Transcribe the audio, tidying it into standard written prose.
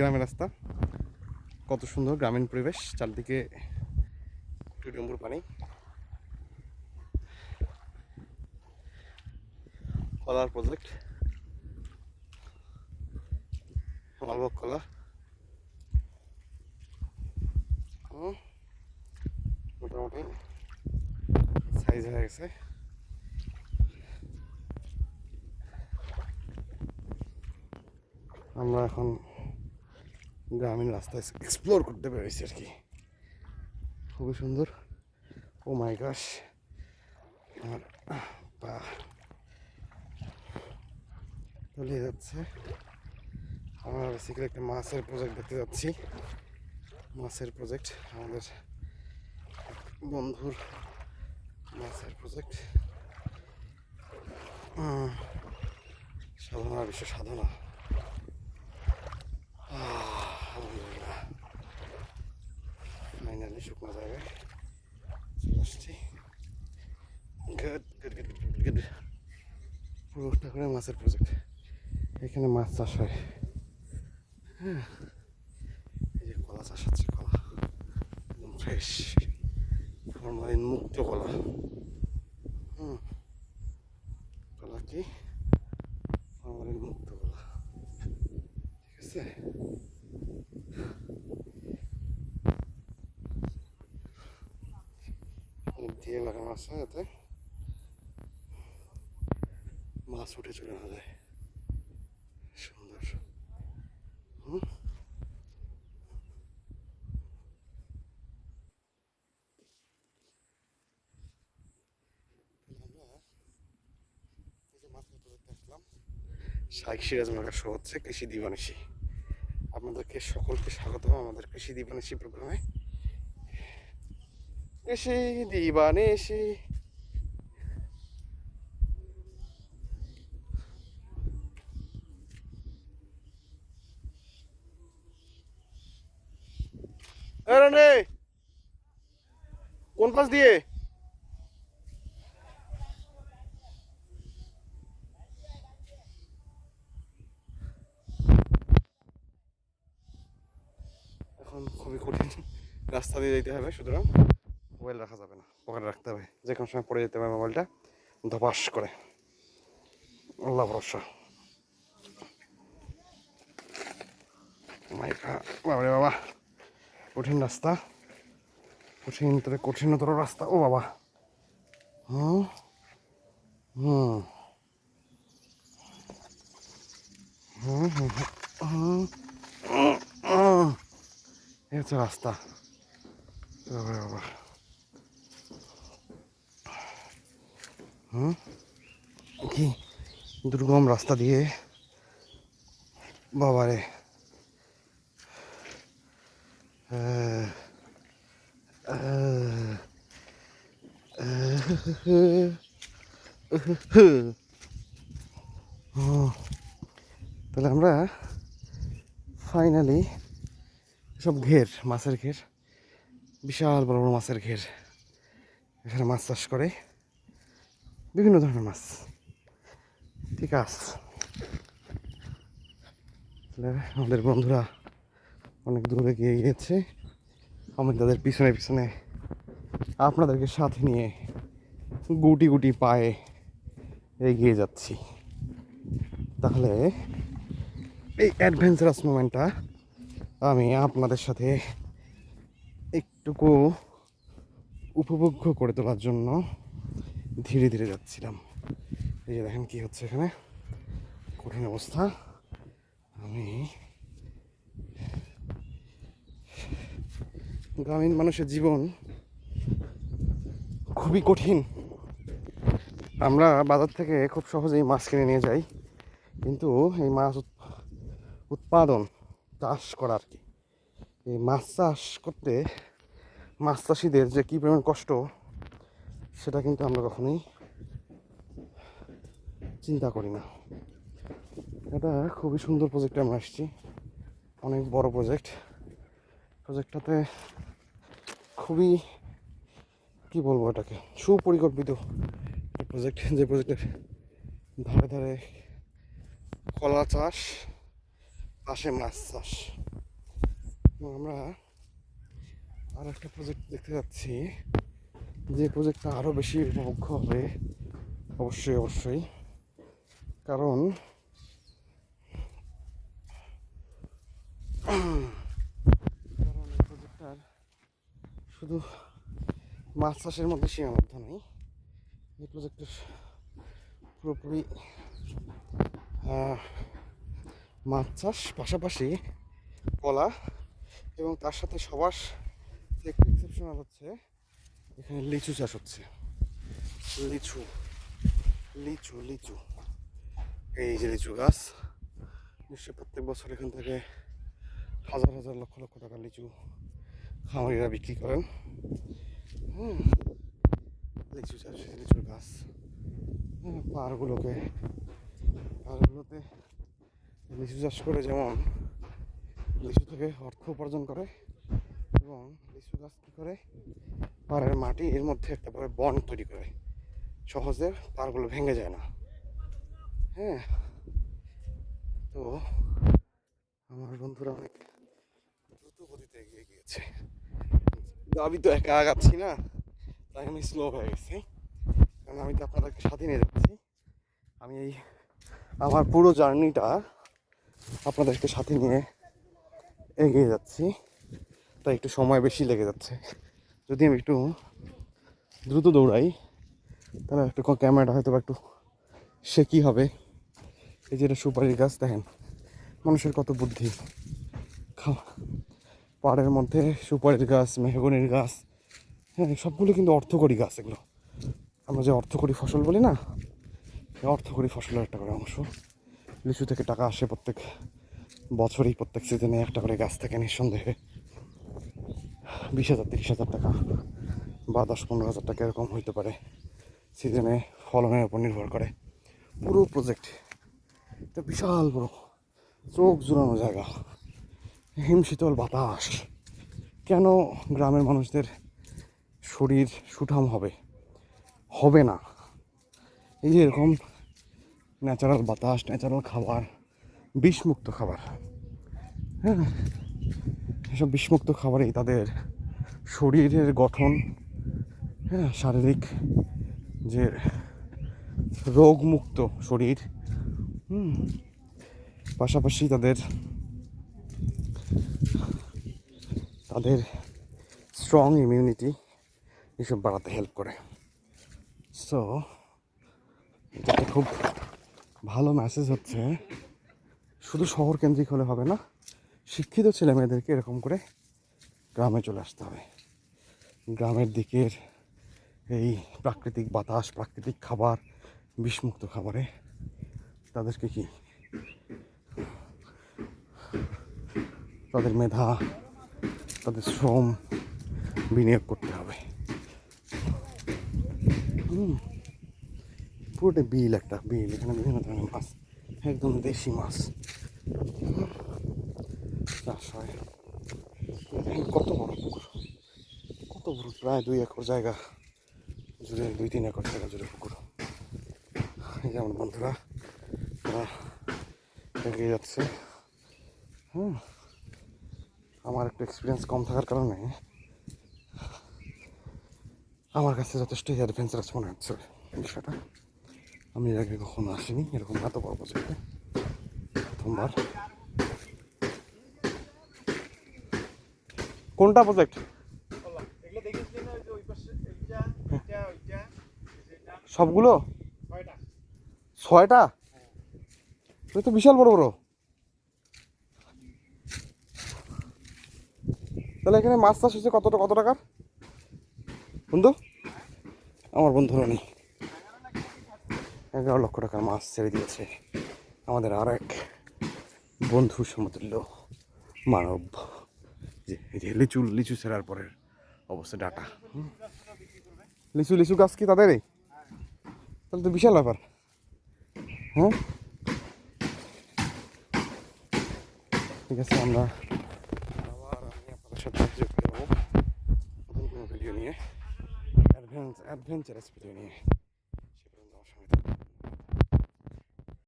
গ্রামের রাস্তা, কত সুন্দর গ্রামীণ পরিবেশ, চারদিকে টুটুম্বুর পানি, কলার প্রজেক্ট, মালভোগ কলা। মোটামুটি সাইজ হয়ে গেছে। আমরা এখন গ্রামীণ রাস্তায় এক্সপ্লোর করতে পেরেছি আর কি, খুবই সুন্দর। ও মাই গশ, আমার পা তলিয়ে যাচ্ছে। আমরা বেসিক্যালি একটা মাছের প্রজেক্ট দেখতে যাচ্ছি। মাছের প্রজেক্ট, আমাদের বন্ধুর মাছের প্রজেক্ট। সাধনা, বিশ্ব সাধনা। আলহামদুলিল্লাহ, ফাইনালি শুকনো জায়গায় চলে আসছি। Good good good good good. পুরোটা করে মাছের প্রজেক্ট, এখানে মাছ চাষ হয়। হ্যাঁ, এই যে কলা চাষ হচ্ছে, কলা একদম ফ্রেশ, ফরমালিন মুক্ত কলা। কলা কি ফরমালিন মুক্ত কলা, ঠিক আছে। দিয়ে লাগানো আছে যাতে মাছ উঠে চলে না যায়। সুন্দর। শাইখ সিরাজ মার্কা শো হচ্ছে কৃষি দিবানিশি। আপনাদেরকে সকলকে স্বাগত আমাদের কৃষি দিবানিশি প্রোগ্রামে। কৃষি দিবানিশি। কোন পাশ দিয়ে? এখন খুবই কঠিন রাস্তা দিয়ে যেতে হবে, সুতরাং মোবাইল রাখা যাবে না, পকেটে রাখতে হবে। যে কোনো সময় পড়ে যেতে হবে মোবাইলটা ধপাস করে। আল্লাহ ভরসা। বাবারে বাবা, কঠিন রাস্তা, কঠিনতর রাস্তা। ও বাবা, হুম হুম হুম হুম হুম, এই হচ্ছে রাস্তা। বাবা বাবা, কি দুর্গম রাস্তা দিয়ে, বাবারে। তাহলে আমরা ফাইনালি সব ঘের, মাছের ঘের, বিশাল বড় বড় মাছের ঘের, এখানে মাছ চাষ করে বিভিন্ন ধরনের মাছ, ঠিক আছে। আমাদের বন্ধুরা অনেক দূরে গিয়ে গিয়েছে, আমি তাদের পিছনে পিছনে আপনাদেরকে সাথে নিয়ে গুটি গুটি পায়ে এগিয়ে যাচ্ছি। তাহলে এই অ্যাডভেঞ্চারাস মোমেন্টটা আমি আপনাদের সাথে একটুকু উপভোগ্য করে তোলার জন্য ধীরে ধীরে যাচ্ছিলাম। এই যে দেখেন কি হচ্ছে এখানে, কঠিন অবস্থা। আমি গ্রামীণ মানুষের জীবন খুবই কঠিন। আমরা বাজার থেকে খুব সহজেই মাছ কিনে নিয়ে যাই, কিন্তু এই মাছ উৎপাদন, চাষ করা আর কি, এই মাছ চাষ করতে মাছ চাষিদের যে কী পরিমাণ কষ্ট, সেটা কিন্তু আমরা কখনোই চিন্তা করি না। এটা খুবই সুন্দর প্রজেক্টে আমরা আসছি, অনেক বড় প্রজেক্ট। প্রজেক্টটাতে খুবই, কি বলবো, এটাকে সুপরিকল্পিত প্রজেক্ট, যে প্রজেক্টের ধারে ধারে কলা চাষ, পাশে মাছ চাষ। আমরা আর একটা প্রজেক্ট দেখতে যাচ্ছি, যে প্রজেক্টটা আরও বেশি উপভোগ্য হবে অবশ্যই অবশ্যই। কারণ এই প্রজেক্টটার শুধু মাছ চাষের মধ্যে সীমাবদ্ধ নেই, এই প্রজেক্টের পুরোপুরি মাছ চাষ পাশাপাশি কলা, এবং তার সাথে সবার একটু এক্সেপশনাল হচ্ছে এখানে লিচু চাষ হচ্ছে। লিচু লিচু লিচু এই যে লিচু গাছ, নিশ্চয়ই প্রত্যেক বছর এখান থেকে হাজার হাজার লক্ষ লক্ষ টাকা লিচু খামারিরা বিক্রি করেন। লিচু চাষ, লিচুর গাছ, পাহাড়গুলোতে লিচু চাষ করে যেমন লিচু থেকে অর্থ উপার্জন করে, এবং লিচু গাছ কী করে পাহাড়ের মাটি এর মধ্যে একটা পরে বন তৈরি করে, সহজে পাহাড়গুলো ভেঙে যায় না। হ্যাঁ, তো আমার বন্ধুরা অনেক দ্রুত গতিতে এগিয়ে গিয়েছে, আমি তো একা আগাচ্ছি না, তাই আমি স্লো হয়ে গেছি, কারণ আমি তো আপনাদেরকে সাথে নিয়ে যাচ্ছি। আমি এই আমার পুরো জার্নিটা আপনাদেরকে সাথে নিয়ে এগিয়ে যাচ্ছি, তাই একটু সময় বেশি লেগে যাচ্ছে। যদি আমি একটু দ্রুত দৌড়াই তাহলে একটু ক্যামেরাটা হয়তো একটু শেকি হবে। এই যে এটা সুপারির গাছ, দেখেন মানুষের কত বুদ্ধি। পাহাড়ের মধ্যে সুপারির গাছ, মেহগনির গাছ, হ্যাঁ সবগুলো কিন্তু অর্থকরী গাছ। এগুলো আমরা যে অর্থকরী ফসল বলি না, অর্থকরী ফসলের একটা করে অংশ। লিচু থেকে টাকা আসে প্রত্যেক বছরই, প্রত্যেক সিজনে একটা করে গাছ থেকে নিঃসন্দেহে 20,000 30,000 টাকা বা 10-15,000 টাকা এরকম হইতে পারে, সিজনে ফলনের উপর নির্ভর করে। পুরো প্রজেক্ট একটা বিশাল বড় চোখ জুড়ানো জায়গা, হিমশীতল বাতাস। কেন গ্রামের মানুষদের শরীর সুঠাম হবে না? এই যে এরকম ন্যাচারাল বাতাস, ন্যাচারাল খাবার, বিষমুক্ত খাবার, হ্যাঁ এসব বিষমুক্ত খাবারেই তাদের শরীরের গঠন, হ্যাঁ শারীরিক যে রোগমুক্ত শরীর, পাশাপাশি তাদের স্ট্রং ইমিউনিটি এসব বাড়াতে হেল্প করে। সো এটা খুব ভালো মেসেজ হচ্ছে, শুধু শহর কেন্দ্রিক হলে হবে না, শিক্ষিত ছেলে মেয়েদেরকে এরকম করে গ্রামে চলে আসতে হবে। গ্রামের দিকের এই প্রাকৃতিক বাতাস, প্রাকৃতিক খাবার, বিষমুক্ত খাবারে তাদেরকে কি তাদের মেধা, তাদের শ্রম বিনিয়োগ করতে হবে। পুরোটা বিল, একটা বিল, এখানে বিভিন্ন ধরনের মাছ, একদম দেশি মাছ চাষ হয়। কত বড় পুকুর, কত বড়, প্রায় 2 একর জায়গা জুড়ে, 2-3 একর জায়গা জুড়ে পুকুর। এই যে আমার বন্ধুরা তারা এগিয়ে যাচ্ছে। আমার একটু এক্সপিরিয়েন্স কম থাকার কারণে আমার কাছে যথেষ্ট অ্যাডভেঞ্চারাস মনে হচ্ছে বিষয়টা। আমি এর আগে কখনো আসিনি এরকম এত বড় প্রজেক্টে, প্রথমবার। কোনটা প্রজেক্ট? সবগুলো 6টা? তুই তো বিশাল বড় বড়। তাহলে এখানে মাছ চাষ হচ্ছে কত টাকার বন্ধু? আমার বন্ধুরা নেই, 11 লক্ষ টাকার মাছ ছেড়ে দিয়েছে আমাদের আর এক বন্ধু সমতুল্য মানব। যে লিচু ছেড়ার পরের অবস্থা ডাটা। লিচু গাছ কি তাদেরই? তাহলে তো বিশাল ব্যাপার। হ্যাঁ ঠিক আছে, আমরা আবার আপনাদের সাথে যোগ দেবো নতুন কোনো ভিডিও নিয়ে, অ্যাডভেঞ্চারাস ভিডিও নিয়ে।